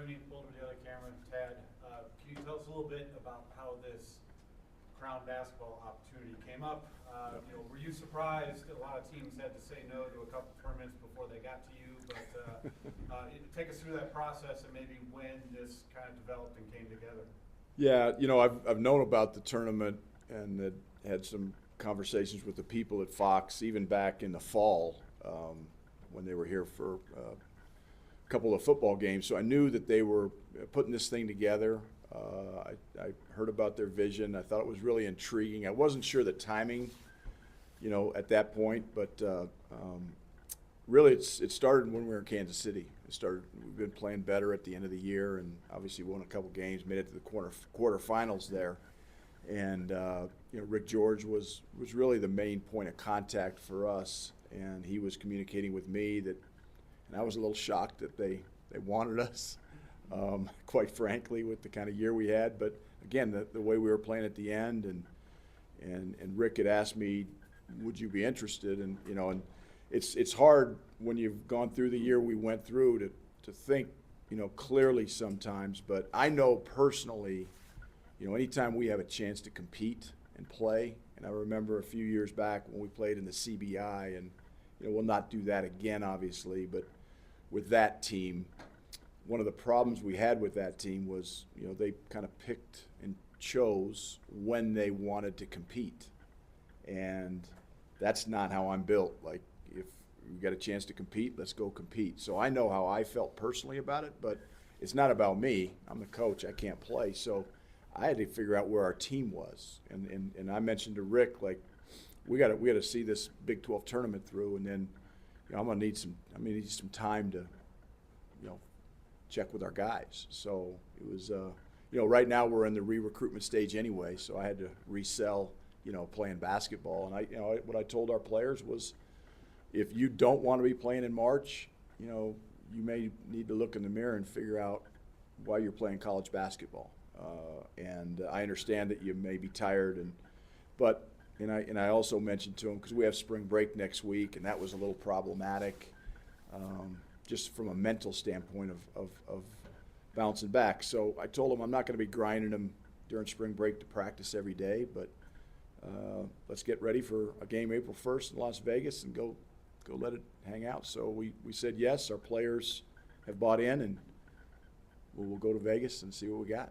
Mooney, Boulder the other camera, Tad. Can you tell us a little bit about how this Crown basketball opportunity came up? Were you surprised? A lot of teams had to say no to a couple tournaments before they got to you, but take us through that process and maybe when this kind of developed and came together. Yeah, I've known about the tournament and had some conversations with the people at Fox even back in the fall when they were here for a couple of football games. So I knew that they were putting this thing together. I heard about their vision. I thought it was really intriguing. I wasn't sure the timing, at that point, but really it started when we were in Kansas City. We've been playing better at the end of the year, and obviously won a couple games, made it to the quarterfinals there. And Rick George was really the main point of contact for us, and he was communicating with me and I was a little shocked that they wanted us, quite frankly, with the kind of year we had. But again, the way we were playing at the end, and Rick had asked me, would you be interested? And and it's hard when you've gone through the year we went through to think clearly sometimes. But I know personally, anytime we have a chance to compete and play, and I remember a few years back when we played in the CBI, and we'll not do that again, obviously, but with that team, one of the problems we had with that team was, they kind of picked and chose when they wanted to compete. And that's not how I'm built. Like, if you got a chance to compete, let's go compete. So I know how I felt personally about it, but it's not about me. I'm the coach. I can't play. So I had to figure out where our team was. And I mentioned to Rick, like, we got to see this Big 12 tournament through, and then I'm gonna need some time to check with our guys. So it was right now we're in the re-recruitment stage anyway, so I had to resell playing basketball. And what I told our players was, if you don't want to be playing in March, you may need to look in the mirror and figure out why you're playing college basketball. And I understand that you may be tired, but I also mentioned to them, because we have spring break next week, and that was a little problematic, just from a mental standpoint of bouncing back. So I told them I'm not going to be grinding them during spring break to practice every day, but let's get ready for a game April 1st in Las Vegas and go let it hang out. So we said yes. Our players have bought in, and we'll go to Vegas and see what we got.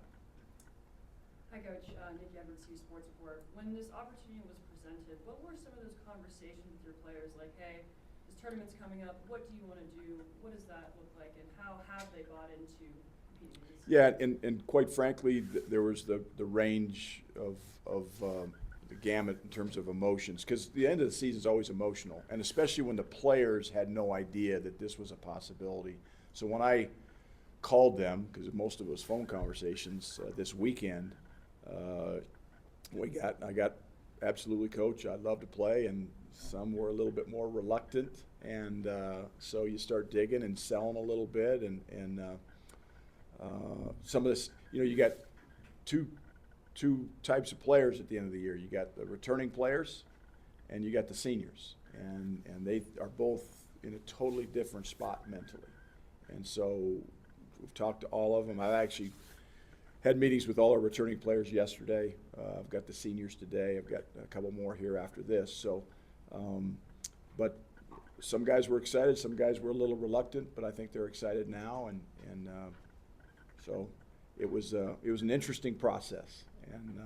Hi, Coach. Nikki Edwards, CU Sports Report. When this opportunity was presented, what were some of those conversations with your players? Like, hey, this tournament's coming up. What do you want to do? What does that look like? And how have they bought into competing in this? Yeah, and quite frankly, there was the range of the gamut in terms of emotions, because the end of the season is always emotional, and especially when the players had no idea that this was a possibility. So when I called them, because most of it was phone conversations this weekend, I got absolutely, coach, I'd love to play, and some were a little bit more reluctant, and so you start digging and selling a little bit, and some of this, you got two types of players at the end of the year. You got the returning players, and you got the seniors, and they are both in a totally different spot mentally. And so we've talked to all of them. I've actually had meetings with all our returning players yesterday. I've got the seniors today. I've got a couple more here after this. So, but some guys were excited. Some guys were a little reluctant, but I think they're excited now. And so it was an interesting process. And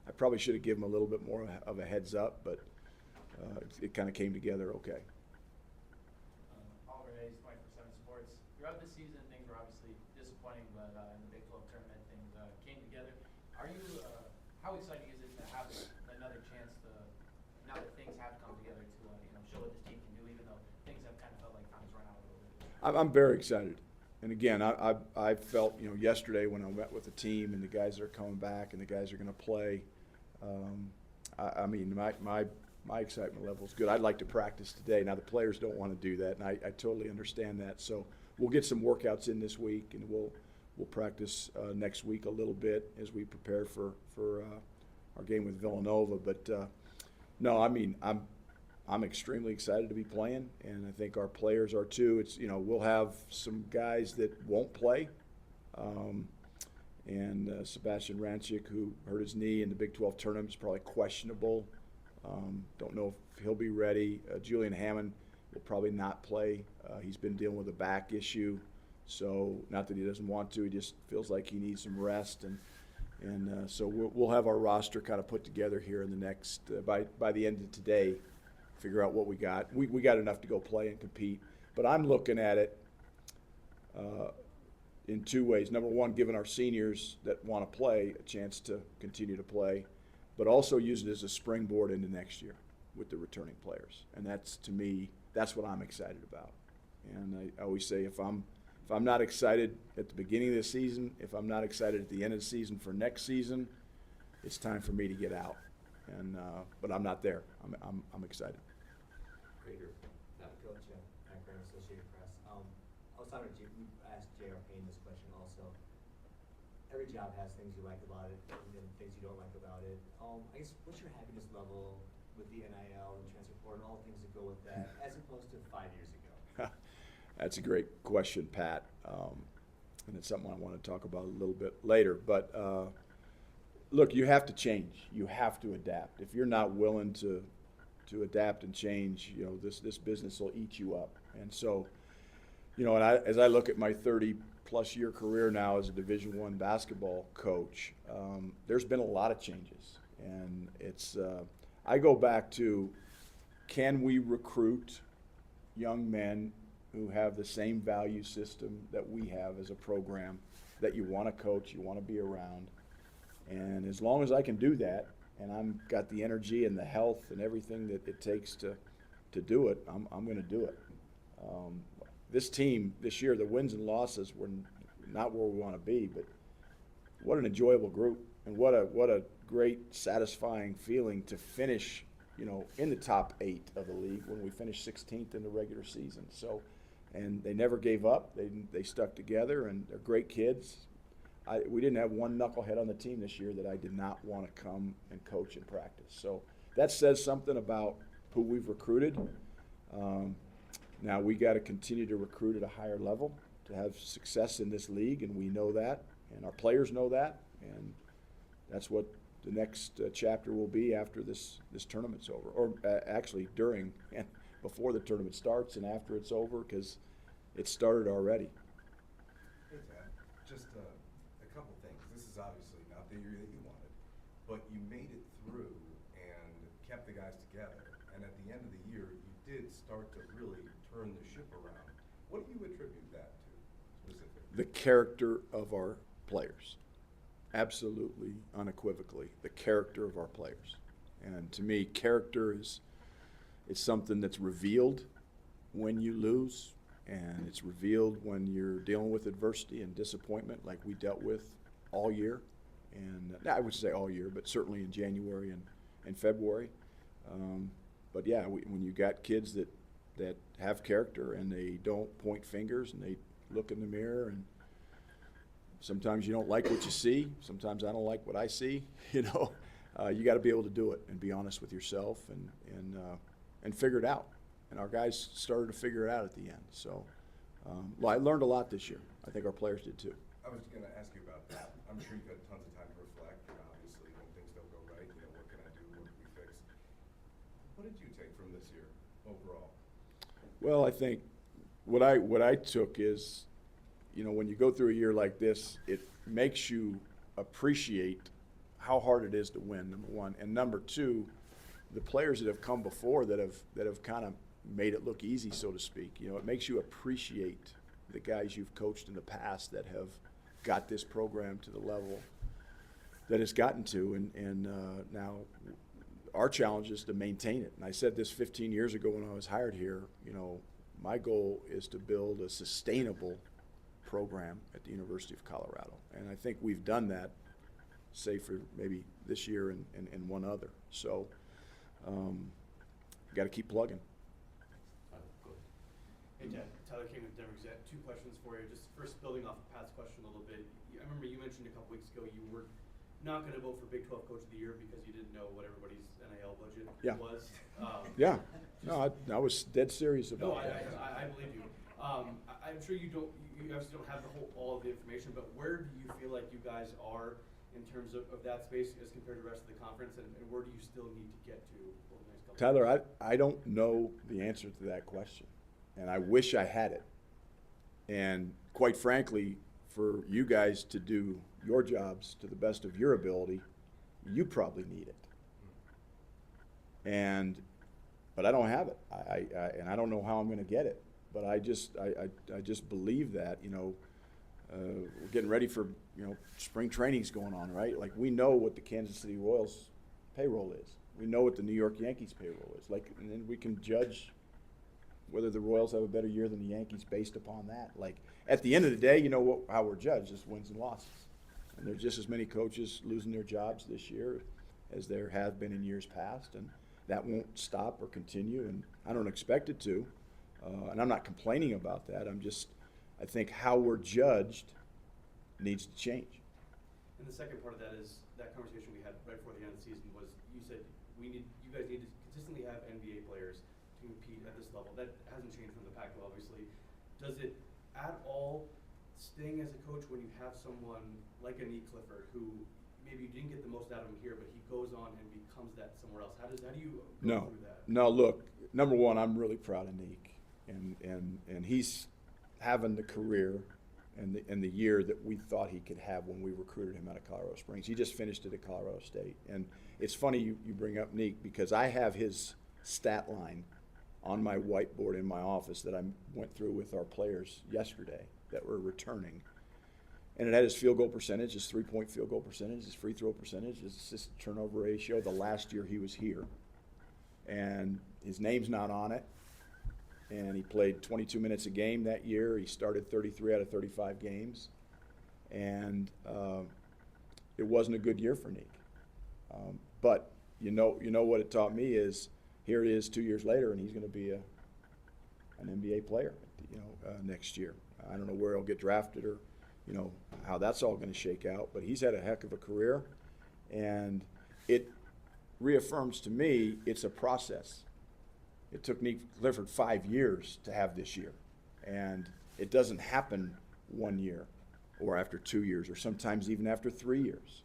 I probably should have given them a little bit more of a heads up, but it kind of came together okay. Oliver Hayes, 24/7 Sports. Throughout the season, things were obviously disappointing, but in the Big 12 tournament, things came together. Are you? How exciting is it to have another chance to, now that things have come together, to show what this team can do, even though things have kind of felt like time's run out a little bit? I'm very excited. And again, I felt, yesterday when I met with the team and the guys that are coming back and the guys that are going to play, my excitement level is good. I'd like to practice today. Now, the players don't want to do that, and I totally understand that. So we'll get some workouts in this week, and we'll practice next week a little bit as we prepare for our game with Villanova. But no, I'm extremely excited to be playing, and I think our players are too. It's we'll have some guys that won't play, And Sebastian Rancic, who hurt his knee in the Big 12 tournament, is probably questionable. Don't know if he'll be ready. Julian Hammond will probably not play. He's been dealing with a back issue. So not that he doesn't want to, he just feels like he needs some rest. And so we'll have our roster kind of put together here in the next, by the end of today, figure out what we got. We got enough to go play and compete. But I'm looking at it in two ways. Number one, giving our seniors that want to play a chance to continue to play, but also use it as a springboard into next year with the returning players. And that's, to me, that's what I'm excited about. And I always say if I'm not excited at the beginning of the season, if I'm not excited at the end of the season for next season, it's time for me to get out. And but I'm not there. I'm excited. Greater. Coach, background Associated Press. I was talking to we asked J.R. Payne this question also. Every job has things you like about it and things you don't like about it. I guess what's your happiness level with the NIL and transfer portal and all the things that go with that, as opposed to 5 years ago? That's a great question, Pat, and it's something I want to talk about a little bit later. But look, you have to change. You have to adapt. If you're not willing to adapt and change, this business will eat you up. And so, and as I look at my 30-plus year career now as a Division I basketball coach, there's been a lot of changes. And it's I go back to, can we recruit young men who have the same value system that we have as a program, that you want to coach, you want to be around. And as long as I can do that, and I've got the energy and the health and everything that it takes to do it, I'm going to do it. This team this year, the wins and losses were not where we want to be, but what an enjoyable group, and what a great, satisfying feeling to finish, in the top 8 of the league when we finished 16th in the regular season. So, and they never gave up. They stuck together, and they're great kids. We didn't have one knucklehead on the team this year that I did not want to come and coach and practice. So that says something about who we've recruited. Now we got to continue to recruit at a higher level to have success in this league, and we know that, and our players know that, and that's what the next chapter will be after this tournament's over, or actually during and before the tournament starts and after it's over, because it started already. Hey, Tad, just a couple things. This is obviously not the year that you wanted, but you made it through and kept the guys together. And at the end of the year, you did start to really turn the ship around. What do you attribute that to specifically? The character of our players. Absolutely, unequivocally, the character of our players. And to me, character is something that's revealed when you lose, and it's revealed when you're dealing with adversity and disappointment like we dealt with all year. And I would say all year, but certainly in January and February. But yeah, when you got kids that have character and they don't point fingers and they look in the mirror, and sometimes you don't like what you see, sometimes I don't like what I see, you got to be able to do it and be honest with yourself and figure it out. And our guys started to figure it out at the end. So I learned a lot this year. I think our players did too. I was going to ask you about that. I'm sure you've had tons of time to reflect, and obviously when things don't go right, what can I do, what can we fix? What did you take from this year overall? Well, I think what I took is, when you go through a year like this, it makes you appreciate how hard it is to win, number one. And number two, the players that have come before that have kind of made it look easy, so to speak. It makes you appreciate the guys you've coached in the past that have got this program to the level that it's gotten to. And now our challenge is to maintain it. And I said this 15 years ago when I was hired here, my goal is to build a sustainable program at the University of Colorado. And I think we've done that, say for maybe this year and one other. So got to keep plugging. Hey, Tad. Tyler King with Denver Gazette. 2 questions for you. Just first, building off of Pat's question a little bit. I remember you mentioned a couple weeks ago you were not going to vote for Big 12 Coach of the Year because you didn't know what everybody's NIL budget was. Yeah. No, I was dead serious about no, that. I believe you. I'm sure you you obviously don't have all of the information, but where do you feel like you guys are in terms of that space as compared to the rest of the conference, and where do you still need to get to over the next couple Tyler, of years? I don't know the answer to that question, and I wish I had it. And quite frankly, for you guys to do your jobs to the best of your ability, you probably need it. But I don't have it. And I don't know how I'm going to get it. But I just believe that, we're getting ready for, spring training's going on, right? Like, we know what the Kansas City Royals payroll is. We know what the New York Yankees payroll is. Like, and then we can judge whether the Royals have a better year than the Yankees based upon that. Like, at the end of the day, how we're judged is wins and losses. And there's just as many coaches losing their jobs this year as there have been in years past, and that won't stop or continue, and I don't expect it to. And I'm not complaining about that. I think how we're judged needs to change. And the second part of that is that conversation we had right before the end of the season was you said you guys need to consistently have NBA players to compete at this level. That hasn't changed from the Pac-12, obviously. Does it at all sting as a coach when you have someone like a Nick Clifford who maybe you didn't get the most out of him here, but he goes on and becomes that somewhere else? How do you go through that? No, look, number one, I'm really proud of Nick, and he's having the career and the year that we thought he could have when we recruited him out of Colorado Springs. He just finished it at Colorado State. And it's funny you bring up Nick, because I have his stat line on my whiteboard in my office that I went through with our players yesterday that were returning. And it had his field goal percentage, his three-point field goal percentage, his free throw percentage, his assist turnover ratio the last year he was here. And his name's not on it. And he played 22 minutes a game that year. He started 33 out of 35 games. And it wasn't a good year for Nick. But you know what it taught me is here it is 2 years later, and he's going to be an NBA player next year. I don't know where he'll get drafted or how that's all going to shake out. But he's had a heck of a career. And it reaffirms to me it's a process. It took Nick Clifford 5 years to have this year. And it doesn't happen 1 year or after 2 years or sometimes even after 3 years.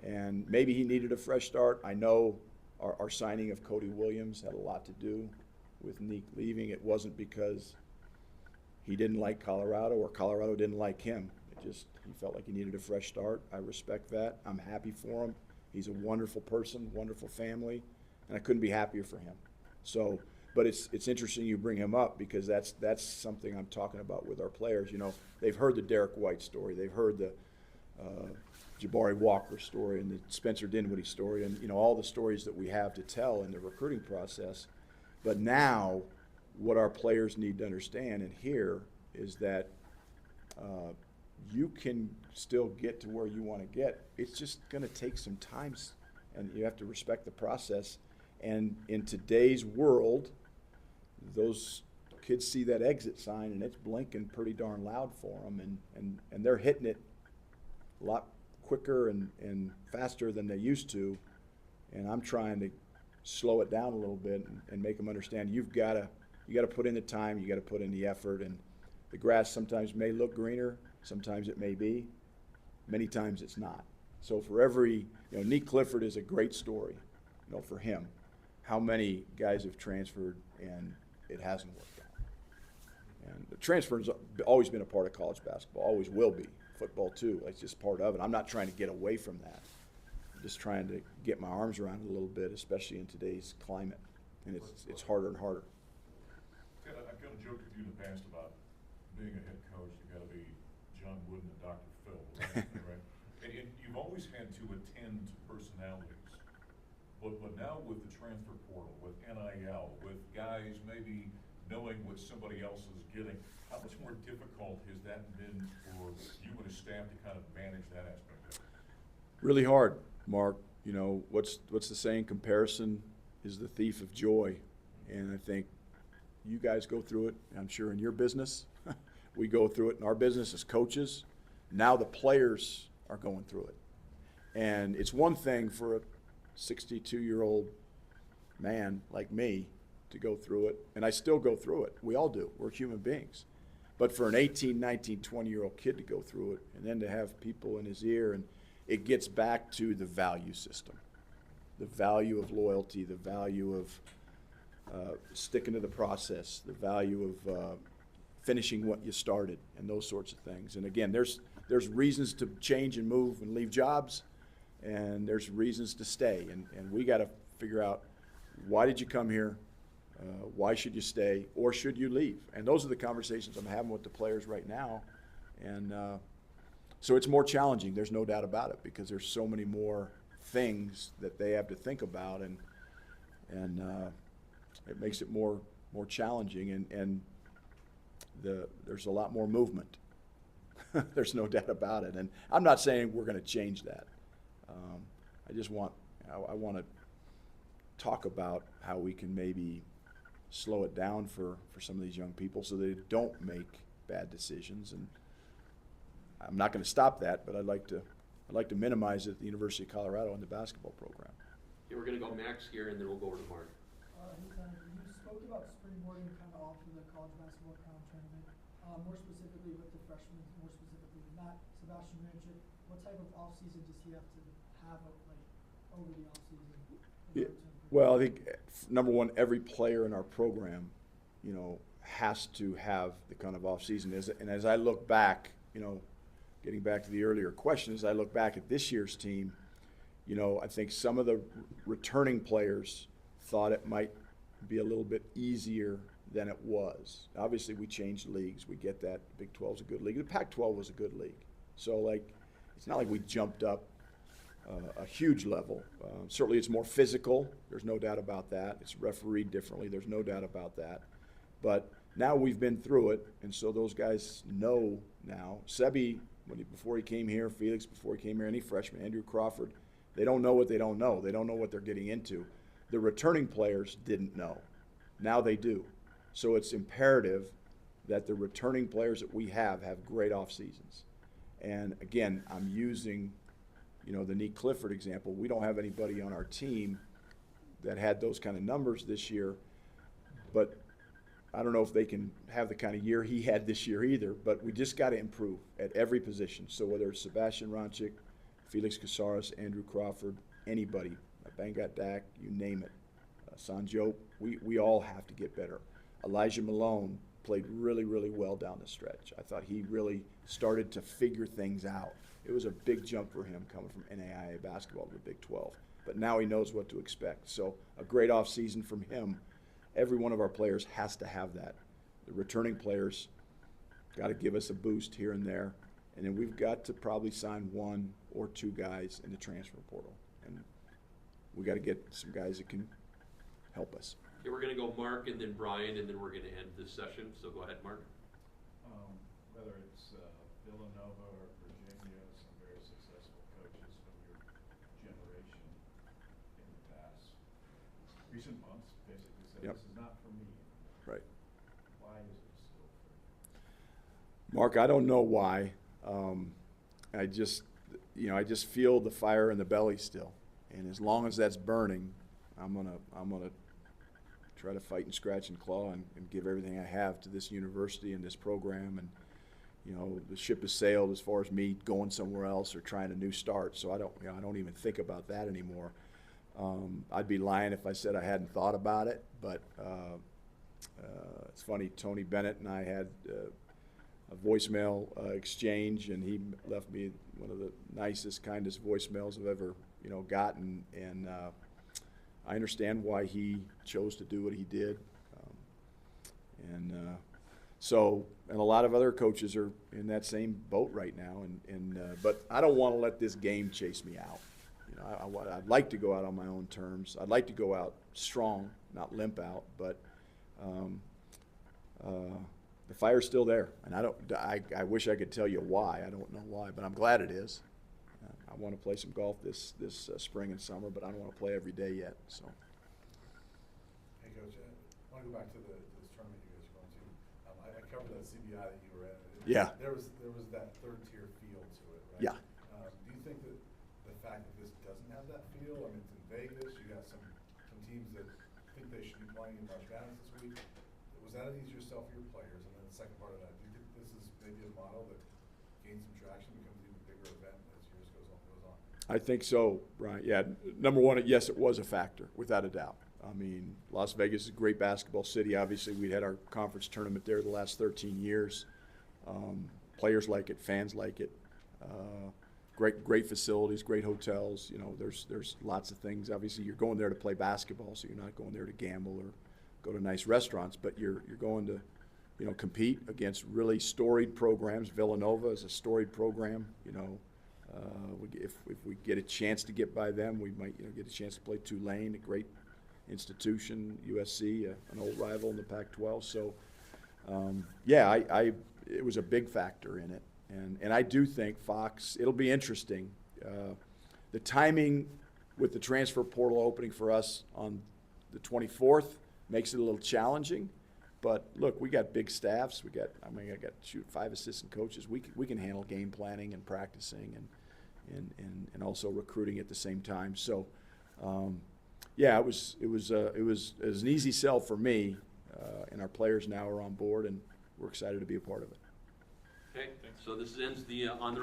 And maybe he needed a fresh start. I know our signing of Cody Williams had a lot to do with Nick leaving. It wasn't because he didn't like Colorado or Colorado didn't like him. He felt like he needed a fresh start. I respect that. I'm happy for him. He's a wonderful person, wonderful family, and I couldn't be happier for him. So, but it's interesting you bring him up, because that's something I'm talking about with our players. They've heard the Derek White story. They've heard the Jabari Walker story and the Spencer Dinwiddie story, and all the stories that we have to tell in the recruiting process. But now what our players need to understand and hear is that you can still get to where you want to get. It's just going to take some time, and you have to respect the process. And in today's world, those kids see that exit sign, and it's blinking pretty darn loud for them, and they're hitting it a lot quicker and faster than they used to. And I'm trying to slow it down a little bit and make them understand you got to put in the time, you got to put in the effort, and the grass sometimes may look greener, sometimes it may be, many times it's not. So for every, Nick Clifford is a great story, for him. How many guys have transferred and it hasn't worked out? And the transfer has always been a part of college basketball, always will be. Football too, it's just part of it. I'm not trying to get away from that. I'm just trying to get my arms around it a little bit, especially in today's climate. And it's harder and harder. I've kind of joked with you in the past about being a head coach. You've got to be John Wooden and Dr. Phil, right? And you've always had to attend to personalities. But now with the transfer portal, with NIL, with guys maybe knowing what somebody else is getting, how much more difficult has that been for you and the staff to kind of manage that aspect of it? Really hard, Mark. What's the saying? Comparison is the thief of joy. And I think you guys go through it, I'm sure, in your business. We go through it in our business as coaches. Now the players are going through it. And it's one thing for a 62-year-old man like me to go through it, and I still go through it. We all do. We're human beings. But for an 18, 19, 20-year-old kid to go through it and then to have people in his ear, and it gets back to the value system, the value of loyalty, the value of sticking to the process, the value of finishing what you started, and those sorts of things. And again, there's reasons to change and move and leave jobs, and there's reasons to stay. And we got to figure out, why did you come here? Why should you stay, or should you leave? And those are the conversations I'm having with the players right now. And so it's more challenging, there's no doubt about it, because there's so many more things that they have to think about, and it makes it more challenging, and there's a lot more movement. There's no doubt about it. And I'm not saying we're going to change that. I want to talk about how we can maybe slow it down for some of these young people so they don't make bad decisions. And I'm not going to stop that, but I'd like to minimize it at the University of Colorado in the basketball program. Okay, we're going to go Max here, and then we'll go over to Mark. You spoke about springboarding kind of off of the college basketball crown tournament, more specifically with the freshmen, more specifically not Sebastian Ranchik. What type of offseason does he have to have over the offseason? Yeah. Well, I think, number one, every player in our program, has to have the kind of off-season. And as I look back, getting back to the earlier question, as I look back at this year's team, I think some of the returning players thought it might be a little bit easier than it was. Obviously, we changed leagues. We get that. The Big 12 is a good league. The Pac-12 was a good league. So, it's not like we jumped up a huge level. Certainly it's more physical. There's no doubt about that. It's refereed differently. There's no doubt about that. But now we've been through it, and so those guys know now. Sebi, before he came here, Felix before he came here, any freshman, Andrew Crawford, they don't know what they don't know. They don't know what they're getting into. The returning players didn't know. Now they do. So it's imperative that the returning players that we have great off seasons. And again, I'm using the Nick Clifford example. We don't have anybody on our team that had those kind of numbers this year, but I don't know if they can have the kind of year he had this year either, but we just got to improve at every position. So whether it's Sebastian Ranchik, Felix Casares, Andrew Crawford, anybody, Bangat Dak, you name it, Sanjo, we all have to get better. Elijah Malone played really, really well down the stretch. I thought he really started to figure things out. It was a big jump for him coming from NAIA basketball to the Big 12. But now he knows what to expect. So a great offseason from him. Every one of our players has to have that. The returning players got to give us a boost here and there. And then we've got to probably sign one or two guys in the transfer portal. And we got to get some guys that can help us. Okay, we're going to go Mark and then Brian, and then we're going to end this session. So go ahead, Mark. Whether it's Villanova or Virginia, some very successful coaches from your generation in the past, recent months, basically said, Yep. This is not for me. Right. Why is it still for you? Mark, I don't know why. I just feel the fire in the belly still. And as long as that's burning, I'm gonna try to fight and scratch and claw and give everything I have to this university and this program. And the ship has sailed as far as me going somewhere else or trying a new start. So I don't even think about that anymore. I'd be lying if I said I hadn't thought about it. But it's funny, Tony Bennett and I had a voicemail exchange, and he left me one of the nicest, kindest voicemails I've ever gotten. And I understand why he chose to do what he did. And a lot of other coaches are in that same boat right now. But I don't want to let this game chase me out. I'd like to go out on my own terms. I'd like to go out strong, not limp out. But the fire's still there, and I wish I could tell you why. I don't know why, but I'm glad it is. I want to play some golf this spring and summer, but I don't want to play every day yet. So. Hey, Coach, I want to go back to this tournament you guys are going to. I covered that CBI that you were at. Yeah. There was that third-tier feel to it, right? Yeah. Do you think that the fact that this doesn't have that feel, I mean, it's in Vegas, you got some teams that think they should be playing in March Madness this week. Was that an easier sell for your players? And then the second part of that, do maybe a model that gains some traction, becomes an even bigger event as years goes on. I think so, Brian. Yeah, number one, yes, it was a factor, without a doubt. I mean, Las Vegas is a great basketball city. Obviously, we had our conference tournament there the last 13 years. Players like it, fans like it. Great facilities, great hotels. You know, there's lots of things. Obviously, you're going there to play basketball, so you're not going there to gamble or go to nice restaurants, but you're going to, you know, compete against really storied programs. Villanova is a storied program. You know, if we get a chance to get by them, we might, you know, get a chance to play Tulane, a great institution, USC, an old rival in the Pac-12. So, yeah, it was a big factor in it. And I do think Fox, it'll be interesting. The timing with the transfer portal opening for us on the 24th makes it a little challenging. But look, we got big staffs. I got 5 assistant coaches. We can handle game planning and practicing and also recruiting at the same time. So, yeah, it was an easy sell for me, and our players now are on board, and we're excited to be a part of it. Okay, so this ends the on the record